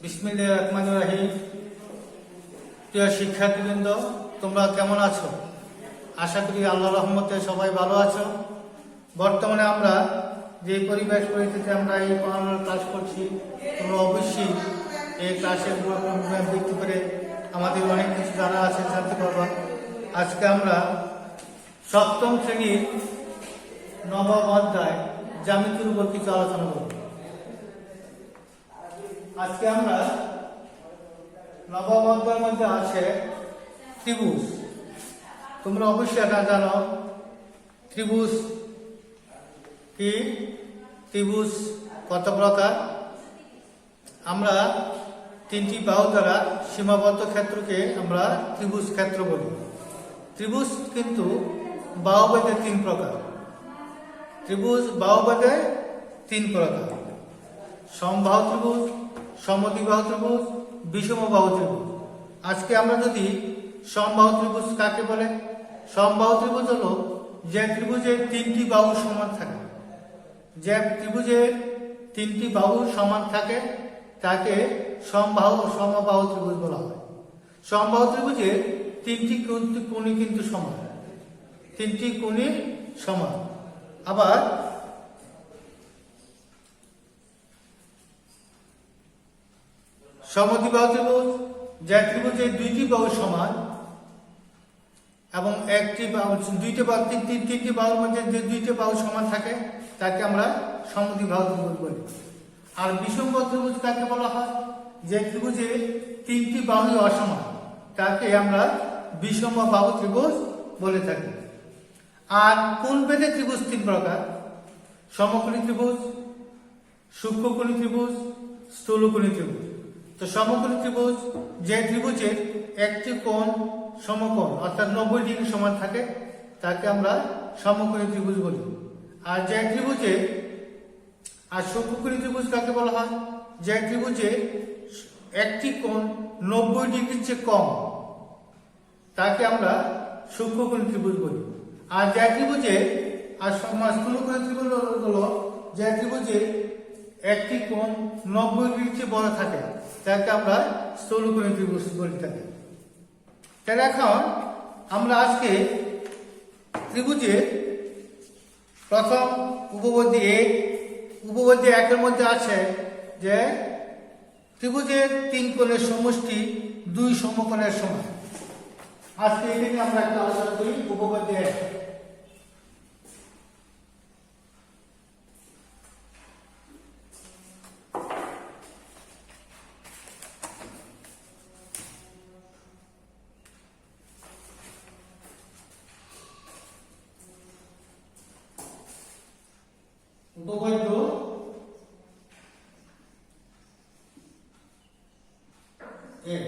বিসমিল্লাহির রহমানির রহিম। প্রিয় শিক্ষার্থীবৃন্দ, তোমরা কেমন আছো? আশা করি আল্লাহর রহমতে সবাই ভালো আছো। বর্তমানে আমরা যে পরিবেশ পরিস্থিতিতে আমরা এই পড়ানোর ক্লাস করছি, তোমরা অবশ্যই এই ক্লাসের ভিত্তি করে আমাদের অনেক কিছু জানা আছে, জানতে পারবা। আজকে আমরা সপ্তম শ্রেণীর নবম অধ্যায় জ্যামিতির উপর কিছু আলোচনা করব। আজকে আমরা নবম অধ্যায়ের মধ্যে আছে ত্রিভুজ। তোমরা অবশ্যই এটা জানো, ত্রিভুজ কি, ত্রিভুজ কত প্রকার। আমরা তিনটি বাহু দ্বারা সীমাবদ্ধ ক্ষেত্রকে আমরা ত্রিভুজ ক্ষেত্র বলি। ত্রিভুজ কিন্তু বাহুভেদে তিন প্রকার। ত্রিভুজ বাহুভেদে তিন প্রকার: সমবাহু ত্রিভুজ, সমদ্বিবাহু ত্রিভুজ, বিষমবাহু ত্রিভুজ। আজকে আমরা যদি সমবাহু ত্রিভুজ কাকে বলে? সমবাহু ত্রিভুজ হলো যে ত্রিভুজের তিনটি বাহু সমান থাকে। যে ত্রিভুজের তিনটি বাহু সমান থাকে তাকে সমবাহু ত্রিভুজ বলা হয়। সমবাহু ত্রিভুজের তিনটি কোণই কিন্তু সমান, তিনটি কোণই সমান। আবার সমদ্বিবাহু ত্রিভুজ, যে ত্রিভুজের দুইটি বাহু সমান এবং তিনটি বাহুর মধ্যে যে দুইটি বাহু সমান থাকে তাকে আমরা সমদ্বিবাহু ত্রিভুজ বলি। আর বিষমবাহু ত্রিভুজ কাকে বলা হয়? যে ত্রিভুজে তিনটি বাহু অসমান তাকে আমরা বিষমবাহু ত্রিভুজ বলে থাকি। আর কোণভেদে ত্রিভুজ তিন প্রকার: সমকোণী ত্রিভুজ, সূক্ষ্মকোণী ত্রিভুজ, স্থূলকোণী ত্রিভুজ। তো সমকোণী ত্রিভুজ যে ত্রিভুজের একটি কোণ সমকোণ অর্থাৎ 90 ডিগ্রি সমান থাকে তাকে আমরা সমকোণী ত্রিভুজ বলি। আর যে ত্রিভুজে সূক্ষ্মকোণী ত্রিভুজ কাকে বলা হয়? যে ত্রিভুজে একটি কোণ 90 ডিগ্রির চেয়ে কম তাকে আমরা সূক্ষ্মকোণী ত্রিভুজ বলি। আর যে ত্রিভুজে স্থূলকোণী ত্রিভুজ হলো যে ত্রিভুজে একটি কোণ 90 ডিগ্রির চেয়ে বড় থাকে তাকে আমরা স্থূলকোণী ত্রিভুজ বলে থাকি। তাহলে এখন আমরা আজকে ত্রিভুজের প্রথম উপবদ্ধি উপবদ্ধি একের মধ্যে আছে যে ত্রিভুজের তিন কোণের সমষ্টি দুই সমকোণের সমান। আজকে এখানে আমরা একটা আলোচনা করি উপবদ্ধি এক। উপবদ্ধ এক।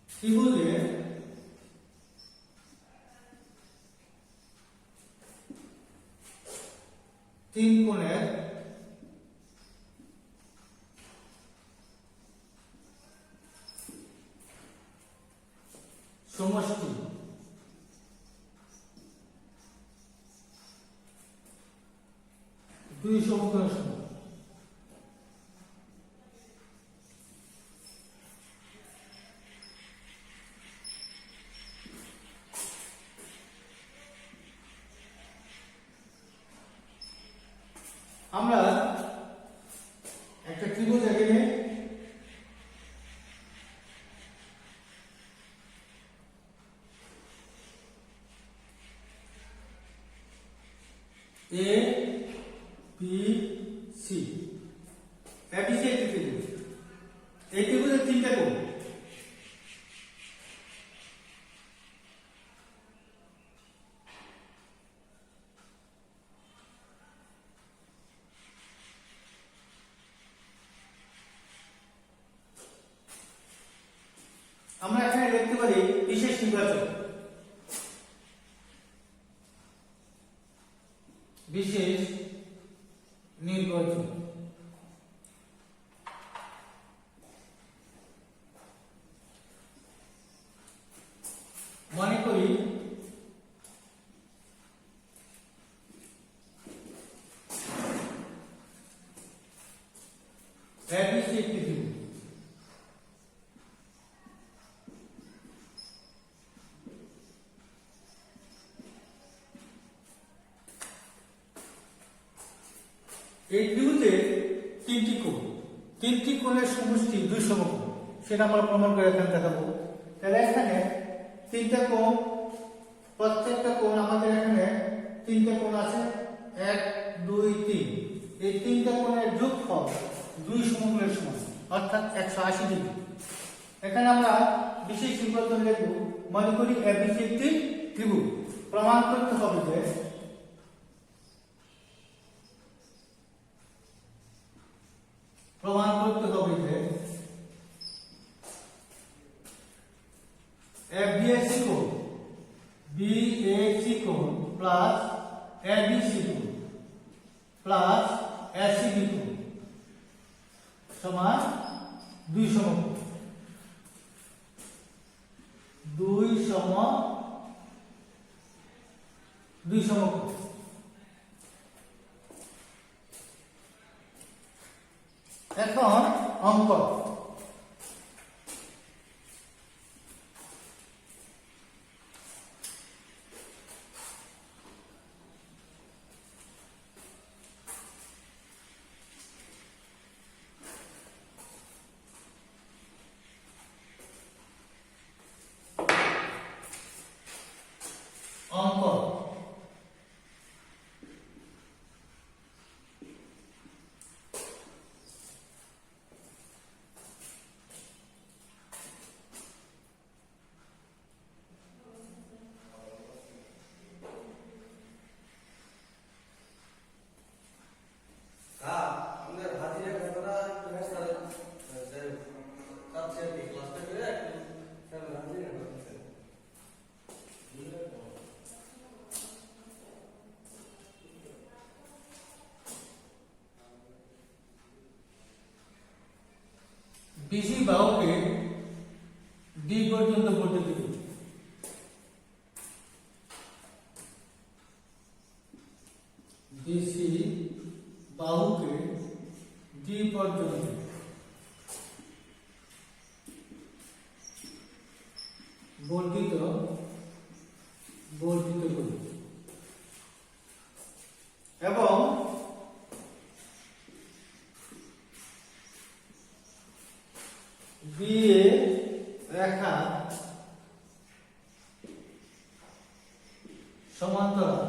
ত্রিভুজের তিন কোণের সমষ্টি দুই সমকোণের সমান। আমরা একটা ত্রিভুজ এখানে এ বি সি এবিসি একটি ত্রিভুজ। এই ত্রিভুজের তিনটা কোণ। আমরা এখানে দেখতে পারি বিশেষ নির্বাচন, বিশেষ নির্বাচন। মনে করি এবিসি একটি ত্রিভুজ। এই ত্রিভুজে তিনটি কোণের সমষ্টি 2 সমকোণ, সেটা আমরা প্রমাণ করে এখানে দেখাবো। তাহলে এখানে তিনটা কোণ, প্রত্যেকটা কোণ আমাদের এখানে তিনটা কোণ আছে, 1 2 3। এই তিনটা কোণের যোগফল 2 সমকোণের সমান, অর্থাৎ 180 ডিগ্রি। এখানে আমরা বিশেষ নির্বাচন লিখব, মনে করি এবিসি একটি ত্রিভুজ। প্রমাণ করতে হবে যে এবিসি কোণ বিএসি কোণ প্লাস এবিসি কোণ প্লাস এসিবি কোণ সমান 2 সমকোণ। 2 সমকোণ। এখন অঙ্ক। বিসি বাহুকে ডি পর্যন্ত বলতে দিই। বিসি বাহুকে ডি পর্যন্ত বর্ধিত করি এবং বিএ রেখা সমান্তরাল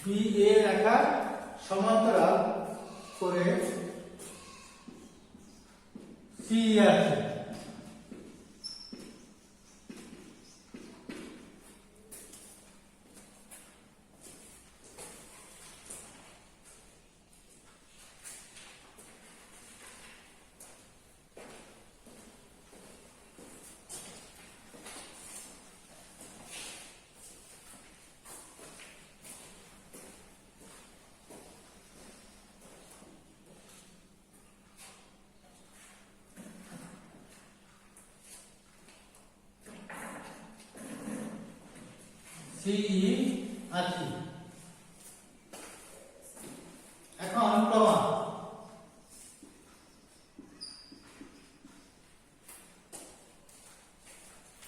বিএ রেখা সমান্তরাল করে সি আছে। সিই আছে। এখন প্রমাণ।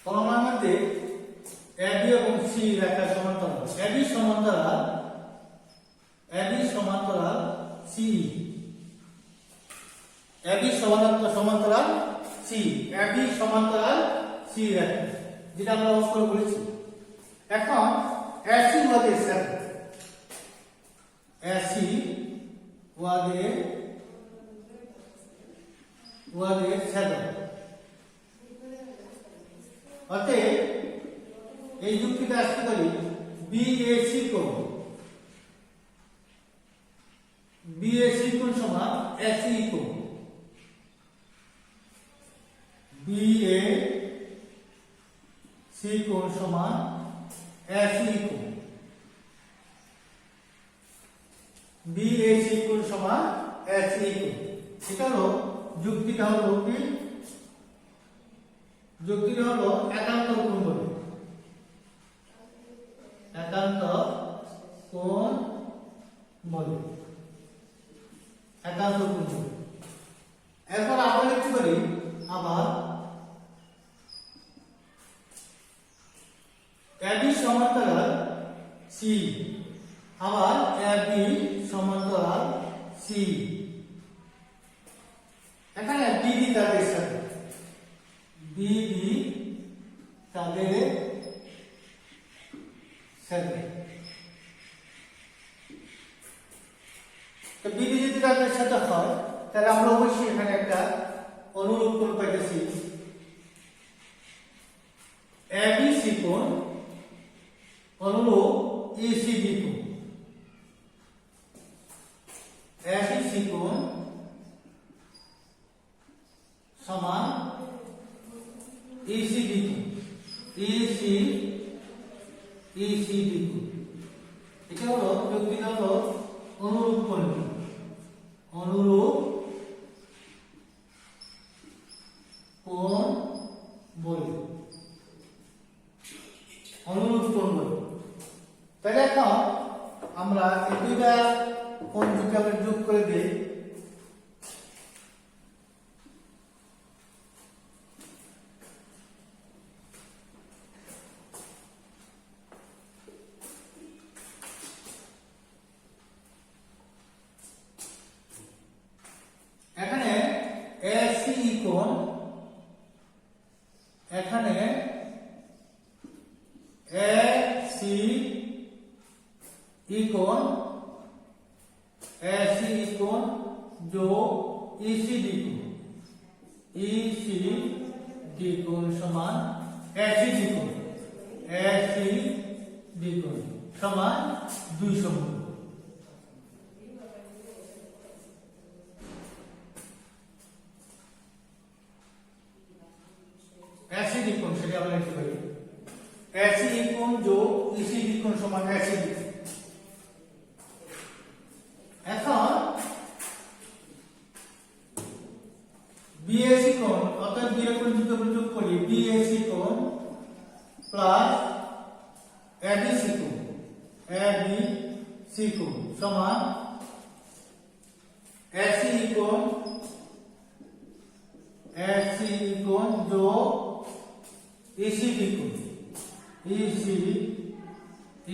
প্রমাণের মধ্যে এবি এবং সি রেখা সমান্তরাল, এবি সমান্তরাল সিই, এবি সমান্তরাল সি, এবি সমান্তরাল সি রেখা, যেটা আমরা উপরে বলেছি। এখন এসি ওয়াদের সাথে এসি ওয়াদের ছেদক, অতএব এই যুক্তিটা আসতে পারি বিএসি কোণ সমান এসি কোণ, বিএসি কোণ সমান এসি কোণ, বিএসি কোণ সমান এসি কোণ। এটা হলো যুক্তিটা, হলো কি যুক্তিটা হলো একান্তর কোণ বলে, একান্তর কোণ বলে। একান্ত পুঞ্জ। এখন আমরা লিখতে পারি আবার AB সমান্তরাল C, আবার AB সমান্তরাল C। এখানে BD তাদের সাথে, BD তাদের সাথে, তো BD যদি তাদের সাথে হয় তাহলে আমরা অবশ্যই এখানে একটা অনুরূপ কোণ পাইতেছি। ABC কোণ অনুরূপ ECD কোণ, ABC কোণ সমান ECD কোণ, ECD কোণ। এটা হলো ব্যক্তিগত অনুরূপ কোণ, অনুরূপ কোণ বলি, অনুরূপ কোণ বলি। তাহলে এখন আমরা এই দুইটা কোণ যদি আমরা যোগ করে দিই, এখানে AC কোণ, এখানে AC কোণ, AC কোণ যোগ ECD কোণ, ECD কোণ সমান ACD কোণ, ACD কোণ সমান 200 কোণ। ACD কোণ সেটা আমরা লিখতে পারি ACD কোণ যোগ ECD কোণ সমান ACD। এখন BAC কোণ, অর্থাৎ বিয়োগ কোণ যদি আমরা যোগ করি, BAC কোণ প্লাস ABC কোণ, ABC কোণ সমান ACE কোণ, ACE কোণ যোগ ECD কোণ,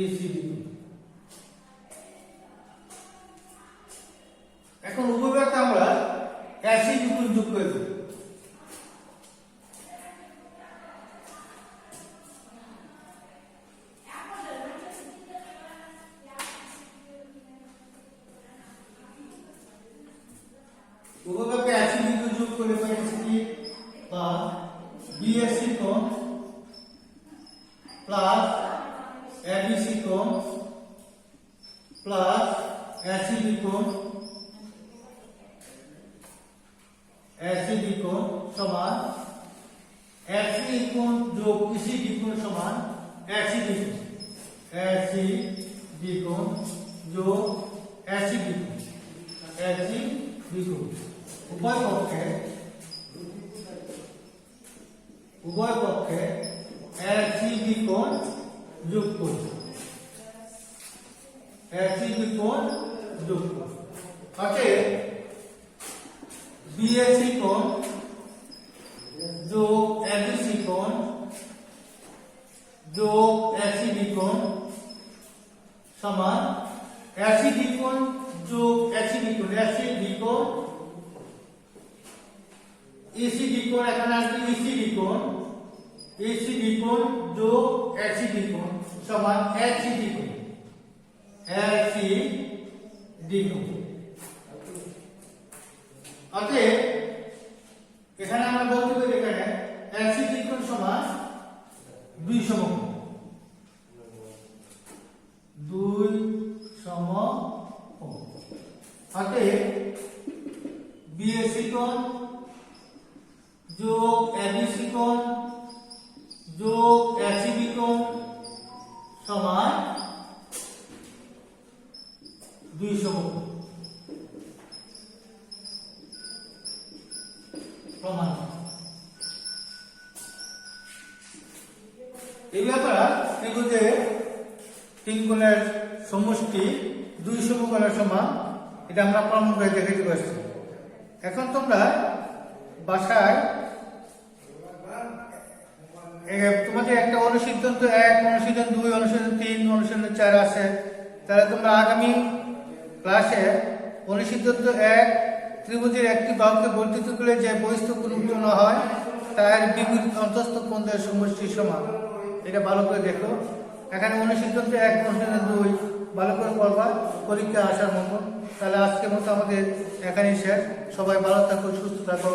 ECD কোণ। এখন উভয়কে আমরা ACD কোণ যোগ করে দেব। উভয়কে ACD কোণ যোগ করে পাইছি কি বা BAC কোণ প্লাস ABC কোণ প্লাস ACD কোণ, ACD কোণ সমান ACE কোণ যোগ ECD কোণ সমান ACD কোণ, ACD কোণ যোগ ACD কোণ, ACD কোণ। উভয় পক্ষে ACD কোণ যোগ করি, ACD কোণ যোগ করি। অতএব BAC কোণ যোগ ABC কোণ যোগ ACD কোণ সমান ACD কোণ যোগ ACD কোণ, ACD কোণ ECD কোণ, এখানে আসবে ECD কোণ, ECD কোণ যোগ ACD কোণ সমান ACD কোণ, ACD কোণ। অতএব এখানে আমরা বলতে পারি এখানে ACD কোণ সমান 2 সমকোণ, 2 সমকোণ। অতএব BAC কোণ যোগ ABC কোণ যোগ ACD কোণ সমান 2 সমকোণ। প্রমাণ। এই ব্যাপারে দেখো যে তিন কোণের সমষ্টি 2 সমকোণের সমান এটা আমরা প্রমাণ করে দেখাতে পারছি। এখন তোমরা বাসায় তোমাদের একটা অনুসিদ্ধান্ত 1, অনুসিদ্ধান্ত 2, অনুসিদ্ধান্ত 3, অনুসিদ্ধান্ত 4 আছে। তাহলে তোমরা আগামী ক্লাসে অনুসিদ্ধান্ত 1 ত্রিভুজের একটি বাহুকে বর্ধিত করলে যে বহিস্থ কোণ উৎপন্ন হয় তার বিপরীত অন্তঃস্থ কোণের সমষ্টির সমান। এটা ভালো করে দেখো। এখানে অনুসিদ্ধান্ত 1, অনুসিদ্ধান্ত 2 ভালো করে পড়বা পরীক্ষা আসার মতো। তাহলে আজকের মতো আমাদের এখানেই শেষ। সবাই ভালো থাকো, সুস্থ থাকো।